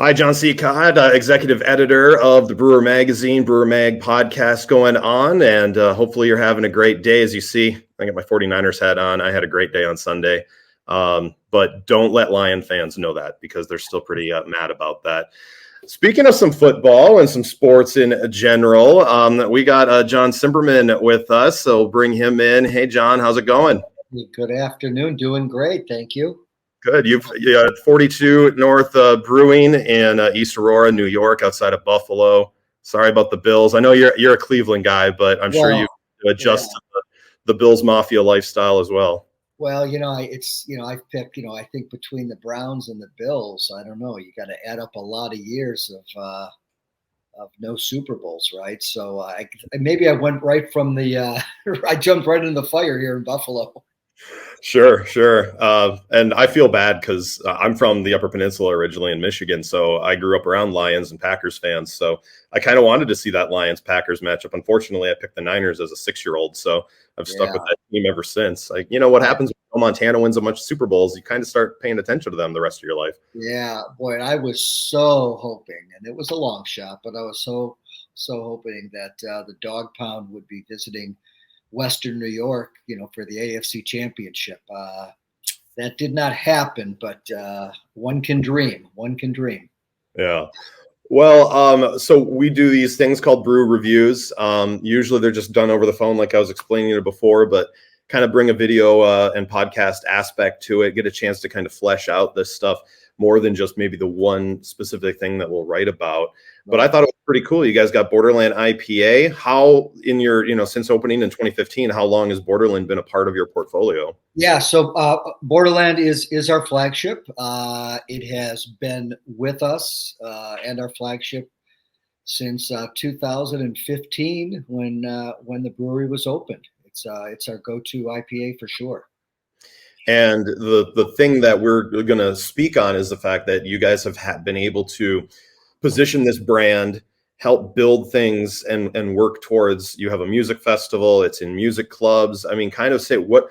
Hi, John C. Codd, executive editor of the Brewer Magazine, Brewer Mag podcast going on, and hopefully you're having a great day. As you see, I got my 49ers hat on. I had a great day on Sunday, but don't let Lion fans know that because they're still pretty mad about that. Speaking of some football and some sports in general, we got John Cimperman with us, so bring him in. Hey, John, how's it going? Good afternoon. Doing great. Thank you. Good. You've 42 North Brewing in East Aurora, New York, outside of Buffalo. Sorry about the Bills. I know you're a Cleveland guy, but I'm sure you adjust to the Bills Mafia lifestyle as well. Well, I've picked, I think between the Browns and the Bills, I don't know, you got to add up a lot of years of no Super Bowls, right? So maybe I went right from the I jumped right into the fire here in Buffalo. Sure. And I feel bad because I'm from the Upper Peninsula originally in Michigan. So I grew up around Lions and Packers fans. So I kind of wanted to see that Lions-Packers matchup. Unfortunately, I picked the Niners as a 6-year-old. So I've stuck with that team ever since. Like, what happens when Montana wins a bunch of Super Bowls? You kind of start paying attention to them the rest of your life. Yeah, boy, I was so hoping, and it was a long shot, but I was so hoping that the Dog Pound would be visiting Western New York, for the AFC Championship. That did not happen, but one can dream. One can dream. Yeah. Well, so we do these things called brew reviews. Usually they're just done over the phone, like I was explaining it before, but kind of bring a video and podcast aspect to it, get a chance to kind of flesh out this stuff more than just maybe the one specific thing that we'll write about. But I thought it was pretty cool. You guys got Borderland IPA. How in your, since opening in 2015, how long has Borderland been a part of your portfolio? Yeah, so Borderland is our flagship. It has been with us and our flagship since 2015 when the brewery was opened. It's our go-to IPA for sure. And the thing that we're going to speak on is the fact that you guys have been able to position this brand, help build things and work towards, you have a music festival, it's in music clubs. I mean, kind of say, what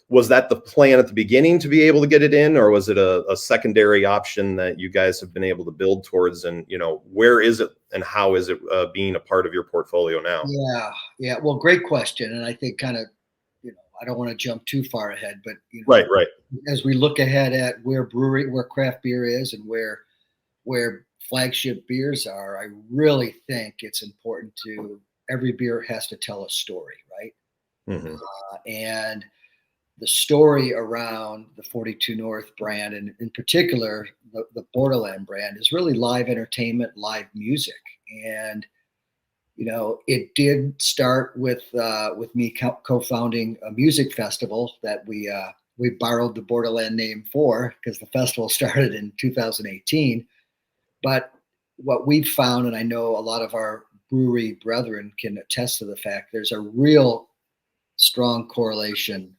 was that the plan at the beginning to be able to get it in, or was it a secondary option that you guys have been able to build towards? And, where is it and how is it being a part of your portfolio now? Yeah. Well, great question. And I think kind of, I don't want to jump too far ahead, but, Right. As we look ahead at where craft beer is and where flagship beers are, I really think it's important every beer has to tell a story, right? Mm-hmm. And the story around the 42 North brand, and in particular, the Borderland brand, is really live entertainment, live music. And, it did start with me co-founding a music festival that we borrowed the Borderland name for, because the festival started in 2018. But what we've found, and I know a lot of our brewery brethren can attest to the fact, there's a real strong correlation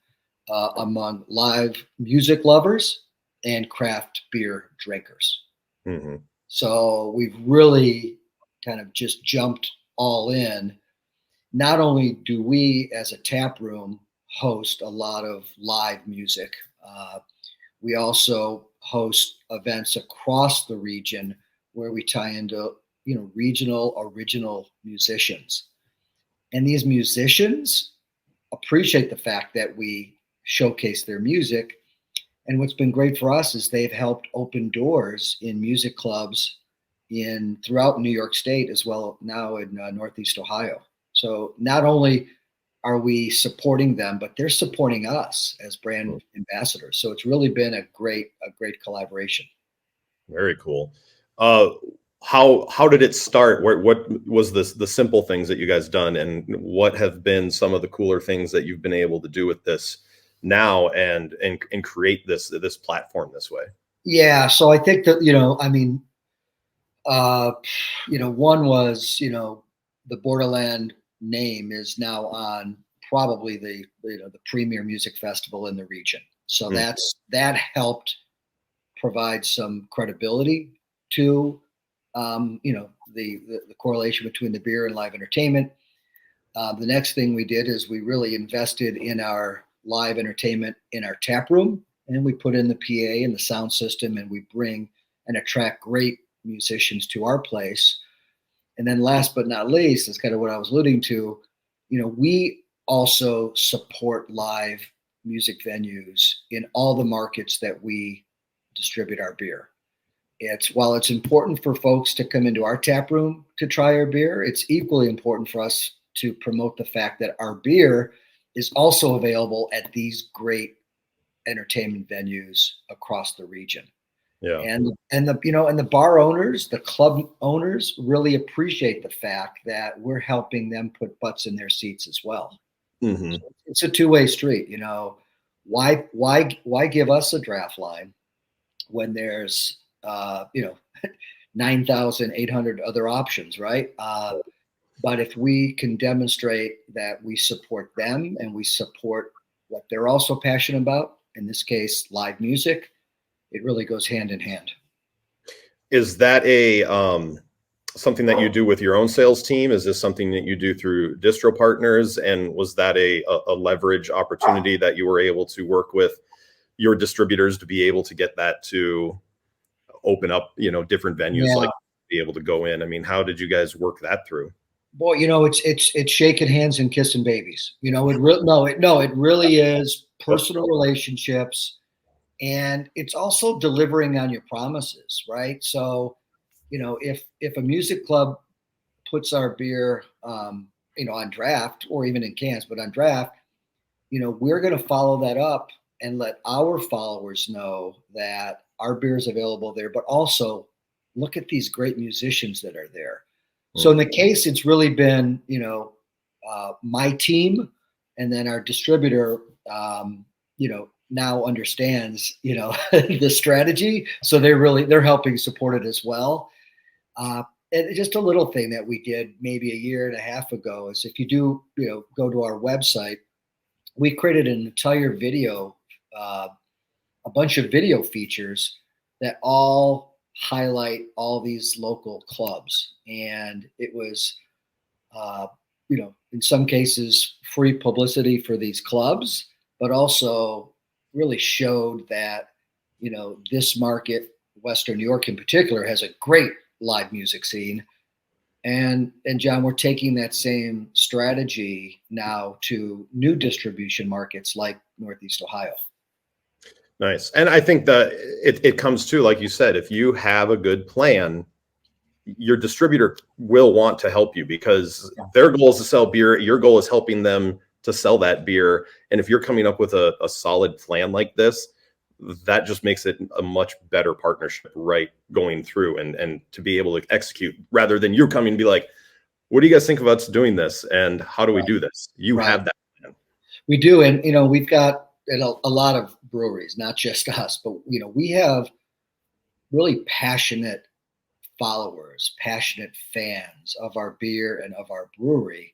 among live music lovers and craft beer drinkers. Mm-hmm. So we've really kind of just jumped all in. Not only do we as a tap room host a lot of live music, we also host events across the region where we tie into, regional original musicians. And these musicians appreciate the fact that we showcase their music. And what's been great for us is they've helped open doors in music clubs throughout New York State, as well now in Northeast Ohio. So not only are we supporting them, but they're supporting us as brand ambassadors. So it's really been a great collaboration. Very cool. How did it start? What was the simple things that you guys done, and what have been some of the cooler things that you've been able to do with this now and create this platform this way? Yeah. So I think that, one was, the Borderland name is now on probably the premier music festival in the region. So that helped provide some credibility to, the correlation between the beer and live entertainment. The next thing we did is we really invested in our live entertainment in our tap room, and we put in the PA and the sound system, and we bring and attract great musicians to our place. And then last but not least, that's kind of what I was alluding to, we also support live music venues in all the markets that we distribute our beer. While it's important for folks to come into our tap room to try our beer, it's equally important for us to promote the fact that our beer is also available at these great entertainment venues across the region. Yeah. And the bar owners, the club owners really appreciate the fact that we're helping them put butts in their seats as well. Mm-hmm. So it's a two-way street. Why give us a draft line when there's 9,800 other options, right? But if we can demonstrate that we support them and we support what they're also passionate about, in this case, live music, it really goes hand in hand. Is that a something that you do with your own sales team? Is this something that you do through distro partners? And was that a leverage opportunity that you were able to work with your distributors to be able to get that to open up, different venues, like be able to go in? I mean, how did you guys work that through? Boy, it's shaking hands and kissing babies. It really is personal relationships, and it's also delivering on your promises, right? So, if a music club puts our beer, on draft or even in cans, but on draft, we're going to follow that up and let our followers know that our beer is available there, but also look at these great musicians that are there. So in the case, it's really been, my team, and then our distributor, now understands, the strategy. So they're helping support it as well. And just a little thing that we did maybe a year and a half ago is if you do, go to our website, we created an entire video, a bunch of video features that all highlight all these local clubs. And it was, in some cases, free publicity for these clubs, but also really showed that, this market, Western New York in particular, has a great live music scene. And John, we're taking that same strategy now to new distribution markets like Northeast Ohio. Nice. And I think that it comes to, like you said, if you have a good plan, your distributor will want to help you because their goal is to sell beer. Your goal is helping them to sell that beer. And if you're coming up with a solid plan like this, that just makes it a much better partnership right going through and to be able to execute rather than you coming and be like, what do you guys think of us doing this? And how do we do this? You have that plan. We do. And, we've got a lot of breweries, not just us, but, we have really passionate followers, passionate fans of our beer and of our brewery.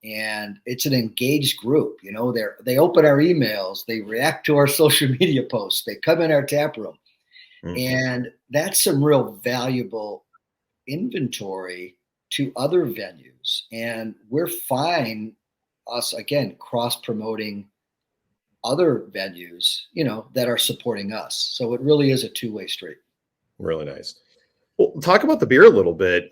And it's an engaged group. They open our emails, they react to our social media posts, they come in our tap room. Mm-hmm. And that's some real valuable inventory to other venues. And we're fine, us again, cross-promoting other venues, that are supporting us. So it really is a two-way street. Really nice. Well, talk about the beer a little bit.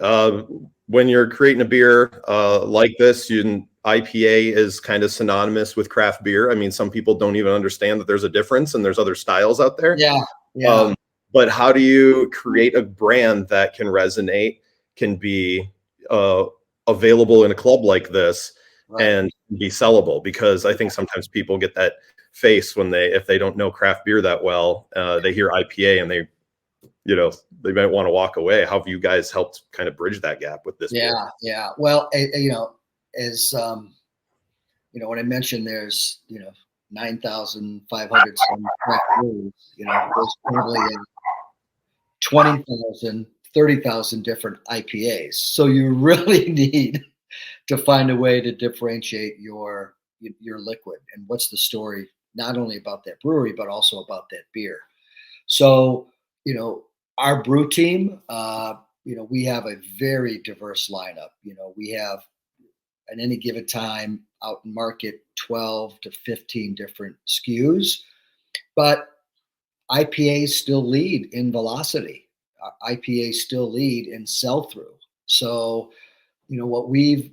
When you're creating a beer like this, IPA is kind of synonymous with craft beer. I mean, some people don't even understand that there's a difference and there's other styles out there. Yeah. But how do you create a brand that can resonate, can be available in a club like this, and be sellable? Because I think sometimes people get that face if they don't know craft beer that well, they hear IPA and they might want to walk away. How have you guys helped kind of bridge that gap with this? Yeah. Well, as when I mentioned there's 9,500 some craft breweries, there's probably 20,000, 30,000 different IPAs. So you really need to find a way to differentiate your liquid and what's the story, not only about that brewery, but also about that beer. So, our brew team, we have a very diverse lineup. We have at any given time out in market 12 to 15 different SKUs, but IPAs still lead in velocity. IPAs still lead in sell through. So, what we've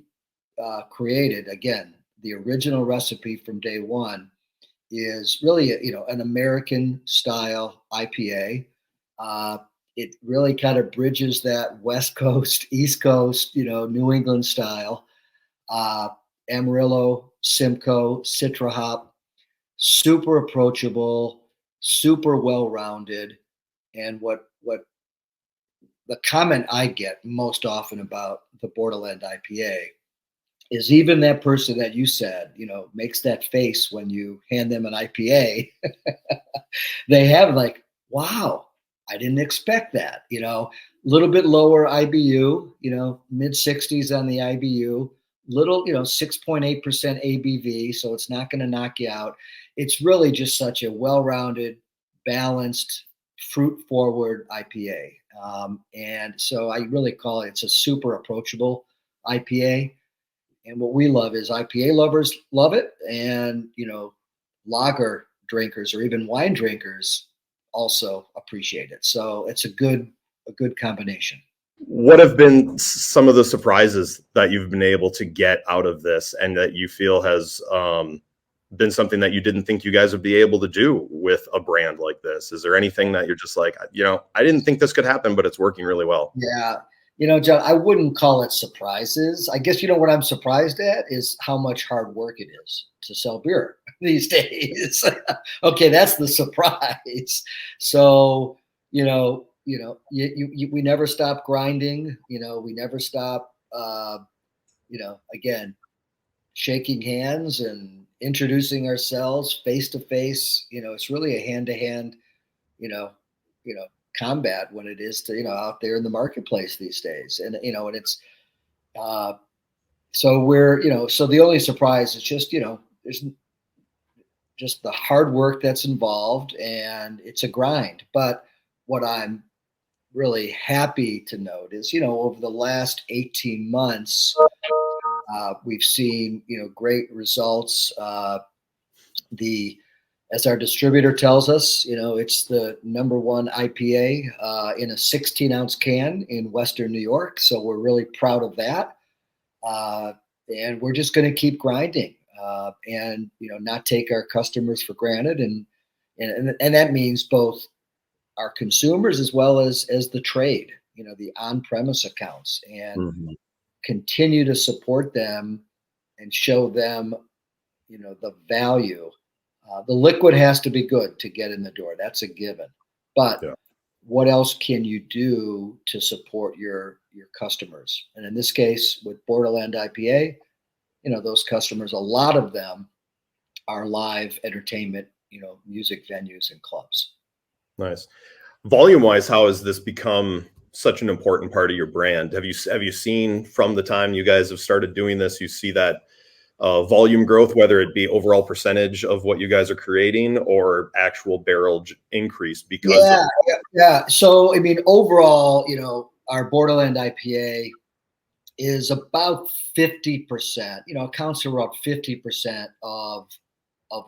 created, again, the original recipe from day one is really, an American style IPA. It really kind of bridges that West Coast, East Coast, New England style. Amarillo, Simcoe, Citra hop, super approachable, super well-rounded. And what the comment I get most often about the Borderland IPA is even that person that you said, makes that face when you hand them an IPA. They have like, wow, I didn't expect that. A little bit lower IBU, mid 60s on the IBU, little, 6.8% ABV. So it's not going to knock you out. It's really just such a well-rounded, balanced, fruit-forward IPA. And so I really call it's a super approachable IPA. And what we love is IPA lovers love it. And, lager drinkers or even wine drinkers also appreciate it. So it's a good combination. What have been some of the surprises that you've been able to get out of this and that you feel has been something that you didn't think you guys would be able to do with a brand like this? Is there anything that you're just like, I didn't think this could happen, but it's working really well? Yeah. John, I wouldn't call it surprises. I guess, what I'm surprised at is how much hard work it is to sell beer these days. Okay, that's the surprise. So, we never stop grinding. We never stop, again, shaking hands and introducing ourselves face to face. It's really a hand to hand, you know, combat when it is to, out there in the marketplace these days. And, and it's, so we're, so the only surprise is just, there's just the hard work that's involved and it's a grind. But what I'm really happy to note is, over the last 18 months, we've seen, great results. As our distributor tells us, it's the number one IPA in a 16-ounce can in Western New York. So we're really proud of that. And we're just going to keep grinding and, not take our customers for granted. And that means both our consumers as well as the trade, the on-premise accounts, and continue to support them and show them, the value. The liquid has to be good to get in the door. That's a given. But what else can you do to support your customers? And in this case, with Borderland IPA, those customers, a lot of them are live entertainment, music venues and clubs. Nice. Volume wise, how has this become such an important part of your brand? Have you seen from the time you guys have started doing this, you see that volume growth, whether it be overall percentage of what you guys are creating or actual barrel increase because yeah. So, overall, our Borderland IPA is about 50%, accounts for about 50% of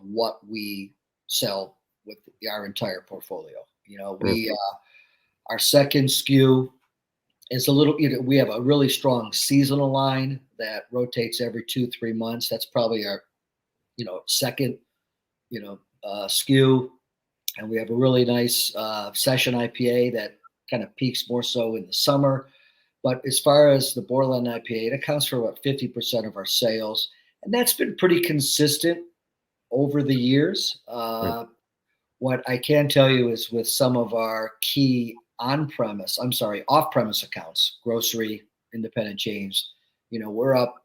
what we sell with our entire portfolio. Our second SKU is a little, we have a really strong seasonal line that rotates every 2-3 months. That's probably our, second, SKU. And we have a really nice session IPA that kind of peaks more so in the summer. But as far as the Borderland IPA, it accounts for about 50% of our sales. And that's been pretty consistent over the years. What I can tell you is with some of our key off-premise accounts, grocery, independent chains, we're up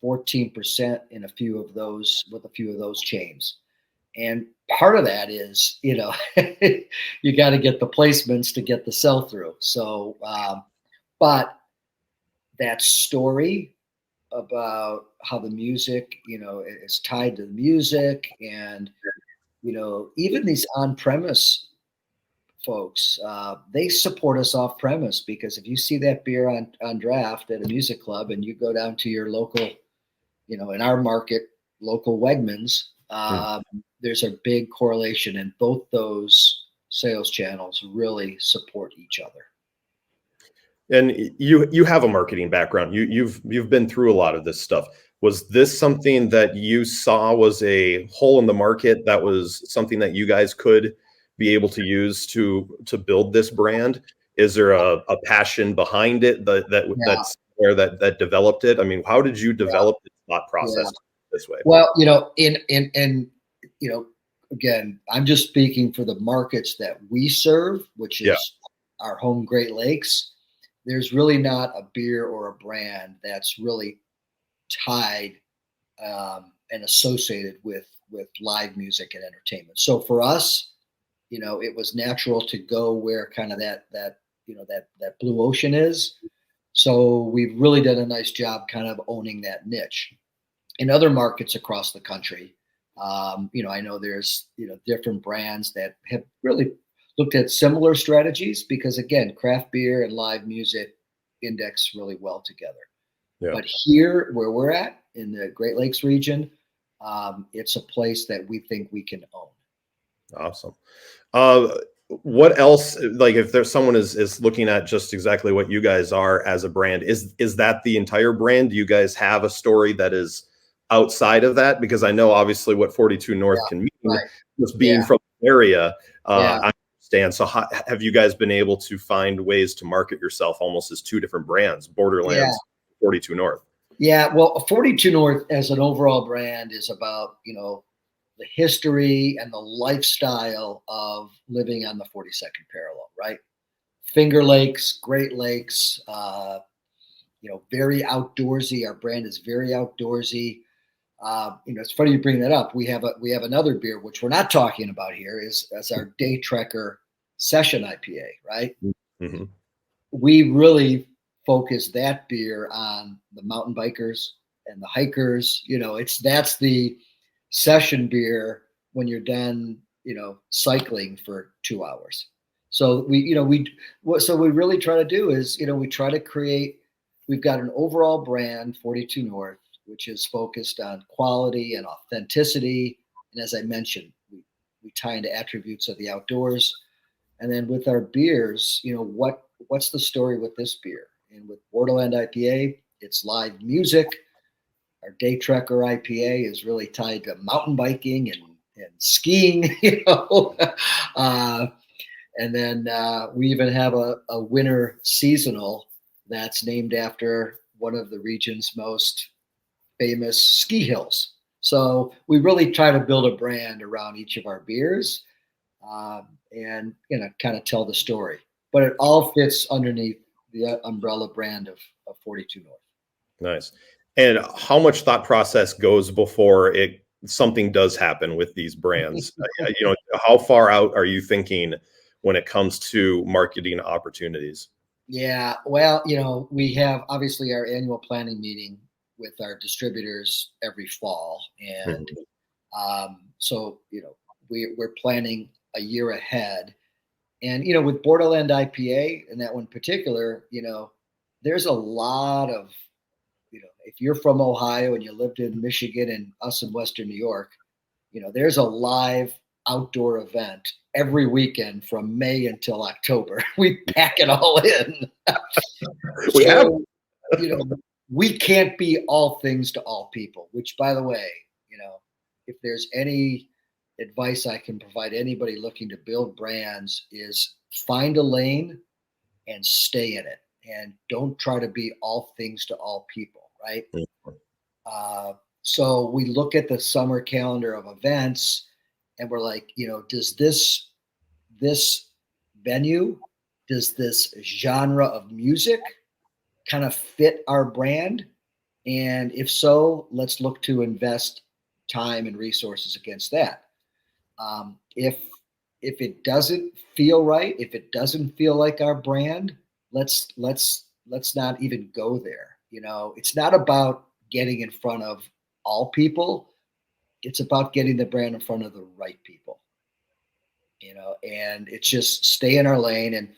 14% in a few of those chains. And part of that is, you got to get the placements to get the sell-through. So, but that story about how the music, is tied to the music and, even these on-premise folks, they support us off premise because if you see that beer on draft at a music club and you go down to your local, in our market, local Wegmans, there's a big correlation and both those sales channels really support each other. And you have a marketing background. You've been through a lot of this stuff. Was this something that you saw was a hole in the market, that was something that you guys could be able to use to build this brand? Is there a passion behind it Yeah, that's where that developed it? I mean, how did you yeah, develop the thought yeah. process this way? Well, in again, I'm just speaking for the markets that we serve, which Yeah, is our home Great Lakes. There's really not a beer or a brand that's really tied and associated with live music and entertainment. So for us, it was natural to go where kind of that blue ocean is. So we've really done a nice job kind of owning that niche. In other markets across the country, I know there's different brands that have really looked at similar strategies because again, craft beer and live music index really well together. yeah. But here, where we're at in the Great Lakes region, it's a place that we think we can own. Awesome. Uh, what else? Like, if there's someone is looking at just exactly what you guys are as a brand, is that the entire brand? Do you guys have a story that is outside of that? Because I know obviously what 42 North Yeah, can mean, right. just being Yeah, from the area. yeah, I understand. So have you guys been able to find ways to market yourself almost as two different brands, yeah, Borderlands, 42 North? yeah. Well, 42 North as an overall brand is about the history and the lifestyle of living on the 42nd parallel, right? Finger Lakes, Great Lakes, very outdoorsy. Our brand is very outdoorsy. It's funny you bring that up. We have another beer which we're not talking about here is as our Day Trekker Session IPA, right? Mm-hmm. We really focus that beer on the mountain bikers and the hikers. That's the session beer when you're done, cycling for 2 hours. So what we really try to do is, we try to create. We've got an overall brand, 42 North, which is focused on quality and authenticity. And as I mentioned, we tie into attributes of the outdoors. And then with our beers, what's the story with this beer? And with Borderland IPA, it's live music. Our Day Trekker IPA is really tied to mountain biking and skiing, uh, and then we even have a winter seasonal that's named after one of the region's most famous ski hills. So we really try to build a brand around each of our beers, and kind of tell the story. But it all fits underneath the umbrella brand of 42 North. Nice. And how much thought process goes before something does happen with these brands? How far out are you thinking when it comes to marketing opportunities? Yeah, well, we have obviously our annual planning meeting with our distributors every fall, and Mhm. so we're planning a year ahead. And with Borderland IPA and that one in particular, there's a lot of if you're from Ohio and you lived in Michigan and us in Western New York, there's a live outdoor event every weekend from May until October. We pack it all in. We have. So, we can't be all things to all people, which by the way, if there's any advice I can provide anybody looking to build brands is find a lane and stay in it and don't try to be all things to all people, right? Uh, so we look at the summer calendar of events and we're like, does this venue, does this genre of music kind of fit our brand? And if so, let's look to invest time and resources against that. If it doesn't feel right, if it doesn't feel like our brand, let's not even go there. It's not about getting in front of all people. It's about getting the brand in front of the right people. And it's just stay in our lane. And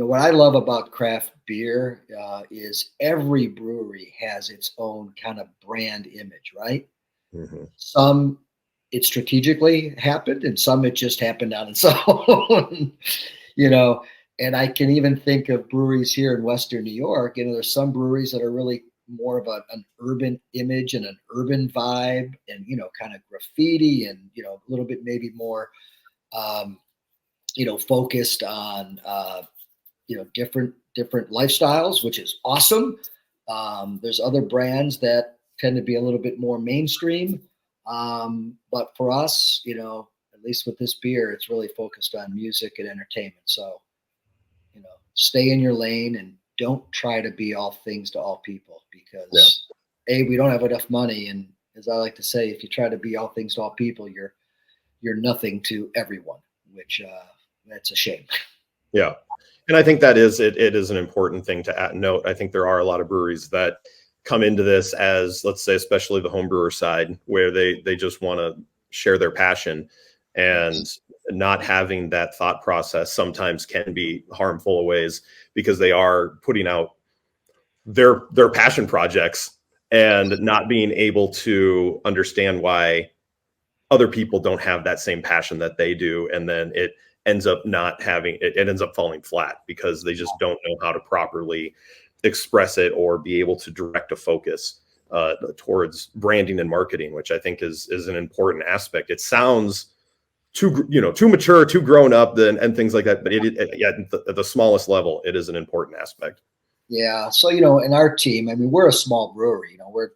what I love about craft beer is every brewery has its own kind of brand image, right? Mhm. Some it strategically happened, and some it just happened on its own. you know, And I can even think of breweries here in Western New York. There's some breweries that are really more of an urban image and an urban vibe, and kind of graffiti, and a little bit maybe more focused on different lifestyles, which is awesome. There's other brands that tend to be a little bit more mainstream, but for us, at least with this beer, it's really focused on music and entertainment. So stay in your lane and don't try to be all things to all people, because we don't have enough money, and as I like to say, if you try to be all things to all people, you're nothing to everyone, which that's a shame. Yeah. And I think that is, it is an important thing to note. I think there are a lot of breweries that come into this as, let's say, especially the home brewer side, where they just want to share their passion, and not having that thought process sometimes can be harmful ways, because they are putting out their passion projects and not being able to understand why other people don't have that same passion that they do. And then it ends up ends up falling flat, because they just don't know how to properly express it or be able to direct a focus towards branding and marketing, which I think is an important aspect. It sounds too mature, too grown up, and things like that, but at the smallest level, it is an important aspect. Yeah. So in our team, I mean, we're a small brewery. We're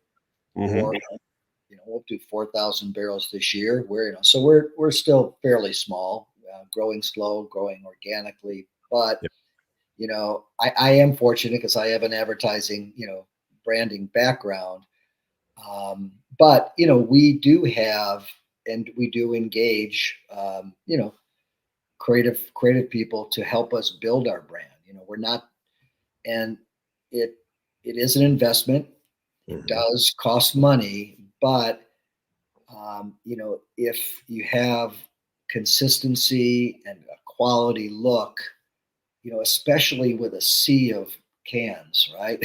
we'll do 4,000 barrels this year. We're still fairly small, growing slow, growing organically. But I am fortunate because I have an advertising, branding background. But we do have, and we do engage, creative people to help us build our brand. We're not, and it is an investment. It does cost money, but if you have consistency and a quality look, especially with a sea of cans, right?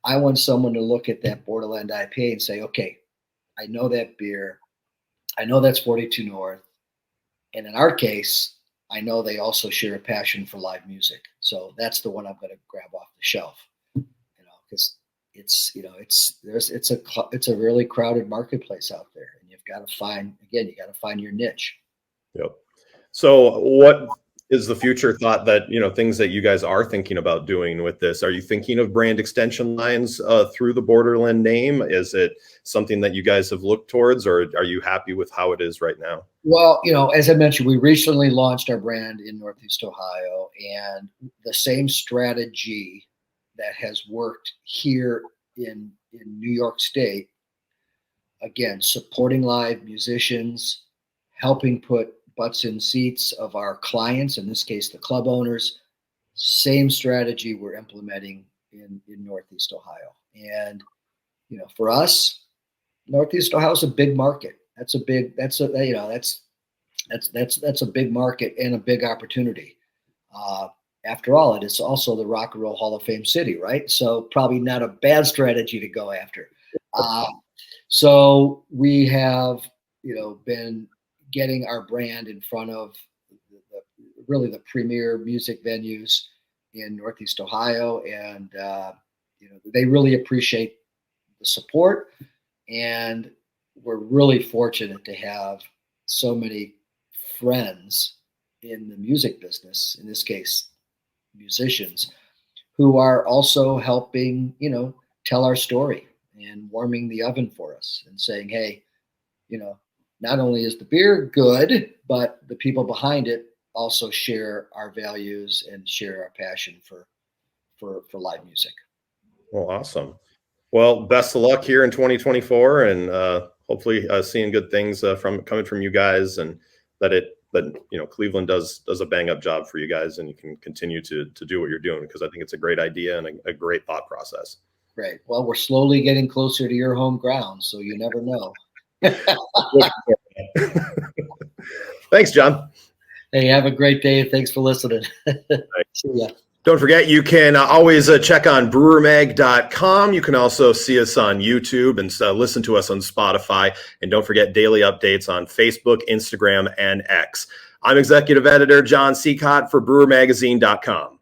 I want someone to look at that Borderland IPA and say, okay, I know that beer. I know that's 42 North. And in our case, I know they also share a passion for live music. So that's the one I'm going to grab off the shelf, because it's a really crowded marketplace out there, and you got to find your niche. Yep. So what is the future thought that, things that you guys are thinking about doing with this? Are you thinking of brand extension lines through the Borderland name? Is it something that you guys have looked towards, or are you happy with how it is right now? Well, as I mentioned, we recently launched our brand in Northeast Ohio, and the same strategy that has worked here in New York State, again, supporting live musicians, helping put butts in seats of our clients, in this case, the club owners. Same strategy we're implementing in Northeast Ohio. And, for us, Northeast Ohio is a big market. That's a big market and a big opportunity. After all, it is also the Rock and Roll Hall of Fame city, right? So probably not a bad strategy to go after. So we have, been getting our brand in front of the premier music venues in Northeast Ohio, and they really appreciate the support, and we're really fortunate to have so many friends in the music business, in this case, musicians, who are also helping, tell our story and warming the oven for us and saying, hey, not only is the beer good, but the people behind it also share our values and share our passion for live music. Well, awesome. Well, best of luck here in 2024, and hopefully seeing good things coming from you guys, and that Cleveland does a bang up job for you guys, and you can continue to do what you're doing, because I think it's a great idea and a great thought process. Great. Well, we're slowly getting closer to your home ground, so you never know. Thanks, John. Hey, have a great day. Thanks for listening. See ya. Don't forget, you can always check on brewermag.com. You can also see us on YouTube and listen to us on Spotify. And don't forget daily updates on Facebook, Instagram, and X. I'm executive editor John Cicott for BrewerMagazine.com.